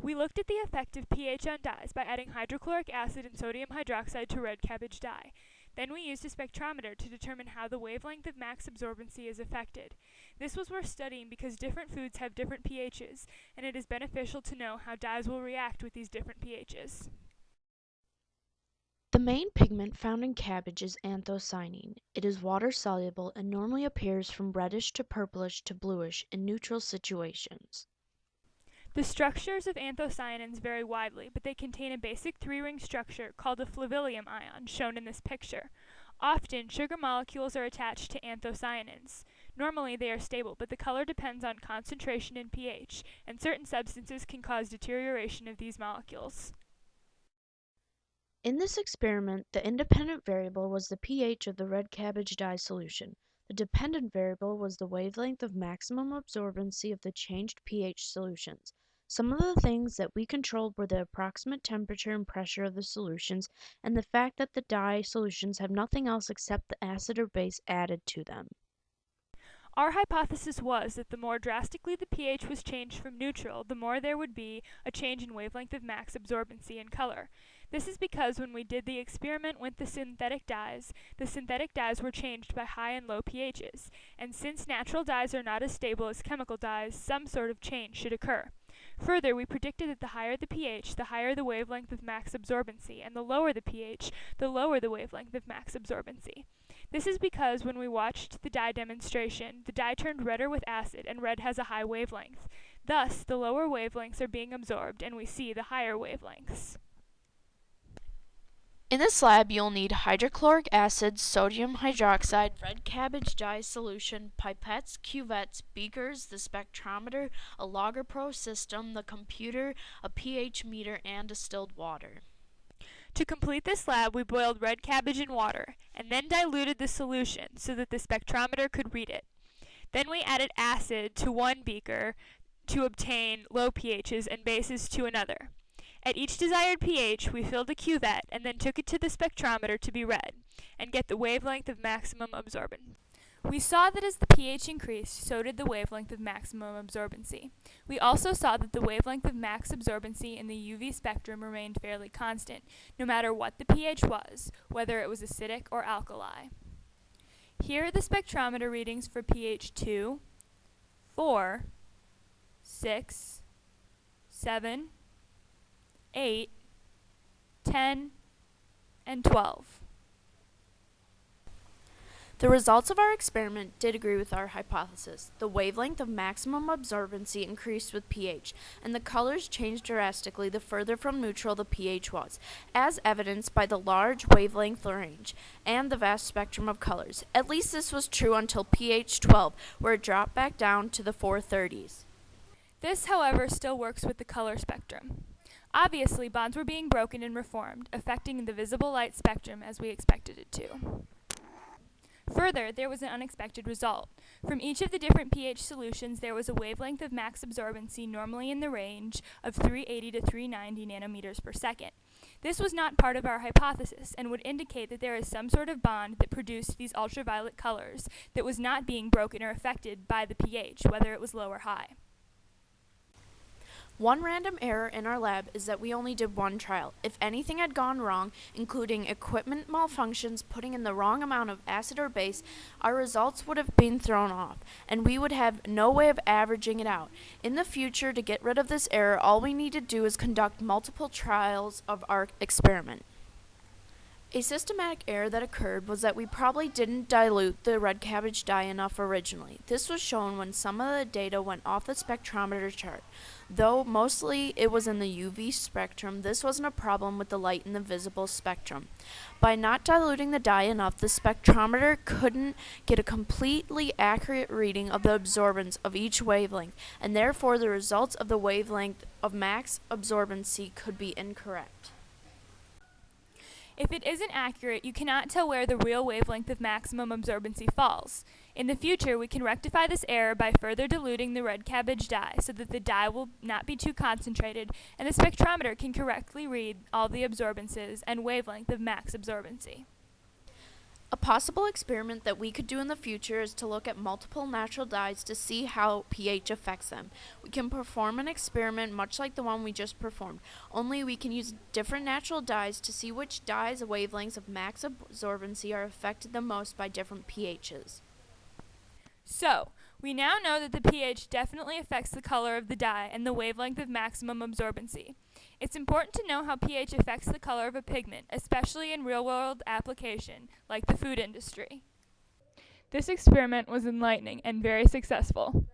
We looked at the effect of pH on dyes by adding hydrochloric acid and sodium hydroxide to red cabbage dye. Then we used a spectrometer to determine how the wavelength of max absorbency is affected. This was worth studying because different foods have different pHs, and it is beneficial to know how dyes will react with these different pHs. The main pigment found in cabbage is anthocyanin. It is water-soluble and normally appears from reddish to purplish to bluish in neutral situations. The structures of anthocyanins vary widely, but they contain a basic three-ring structure called a flavillum ion, shown in this picture. Often, sugar molecules are attached to anthocyanins. Normally, they are stable, but the color depends on concentration and pH, and certain substances can cause deterioration of these molecules. In this experiment, the independent variable was the pH of the red cabbage dye solution. The dependent variable was the wavelength of maximum absorbency of the changed pH solutions. Some of the things that we controlled were the approximate temperature and pressure of the solutions and the fact that the dye solutions have nothing else except the acid or base added to them. Our hypothesis was that the more drastically the pH was changed from neutral, the more there would be a change in wavelength of max absorbency and color. This is because when we did the experiment with the synthetic dyes were changed by high and low pHs, and since natural dyes are not as stable as chemical dyes, some sort of change should occur. Further, we predicted that the higher the pH, the higher the wavelength of max absorbency, and the lower the pH, the lower the wavelength of max absorbency. This is because when we watched the dye demonstration, the dye turned redder with acid, and red has a high wavelength. Thus, the lower wavelengths are being absorbed, and we see the higher wavelengths. In this lab, you'll need hydrochloric acid, sodium hydroxide, red cabbage dye solution, pipettes, cuvettes, beakers, the spectrometer, a Logger Pro system, the computer, a pH meter, and distilled water. To complete this lab, we boiled red cabbage in water, and then diluted the solution so that the spectrometer could read it. Then we added acid to one beaker to obtain low pHs and bases to another. At each desired pH, we filled a cuvette and then took it to the spectrometer to be read, and get the wavelength of maximum absorbance. We saw that as the pH increased, so did the wavelength of maximum absorbency. We also saw that the wavelength of max absorbency in the UV spectrum remained fairly constant, no matter what the pH was, whether it was acidic or alkali. Here are the spectrometer readings for pH 2, 4, 6, 7, 8, 10, and 12. The results of our experiment did agree with our hypothesis. The wavelength of maximum absorbency increased with pH, and the colors changed drastically the further from neutral the pH was, as evidenced by the large wavelength range and the vast spectrum of colors. At least this was true until pH 12, where it dropped back down to the 430s. This, however, still works with the color spectrum. Obviously, bonds were being broken and reformed, affecting the visible light spectrum as we expected it to. Further, there was an unexpected result. From each of the different pH solutions, there was a wavelength of max absorbency normally in the range of 380 to 390 nanometers per second. This was not part of our hypothesis and would indicate that there is some sort of bond that produced these ultraviolet colors that was not being broken or affected by the pH, whether it was low or high. One random error in our lab is that we only did one trial. If anything had gone wrong, including equipment malfunctions, putting in the wrong amount of acid or base, our results would have been thrown off, and we would have no way of averaging it out. In the future, to get rid of this error, all we need to do is conduct multiple trials of our experiment. A systematic error that occurred was that we probably didn't dilute the red cabbage dye enough originally. This was shown when some of the data went off the spectrometer chart. Though mostly it was in the UV spectrum, this wasn't a problem with the light in the visible spectrum. By not diluting the dye enough, the spectrometer couldn't get a completely accurate reading of the absorbance of each wavelength, and therefore the results of the wavelength of max absorbency could be incorrect. If it isn't accurate, you cannot tell where the real wavelength of maximum absorbency falls. In the future, we can rectify this error by further diluting the red cabbage dye so that the dye will not be too concentrated and the spectrometer can correctly read all the absorbences and wavelength of max absorbency. A possible experiment that we could do in the future is to look at multiple natural dyes to see how pH affects them. We can perform an experiment much like the one we just performed, only we can use different natural dyes to see which dyes' wavelengths of max absorbency are affected the most by different pHs. So, we now know that the pH definitely affects the color of the dye and the wavelength of maximum absorbency. It's important to know how pH affects the color of a pigment, especially in real-world application, like the food industry. This experiment was enlightening and very successful.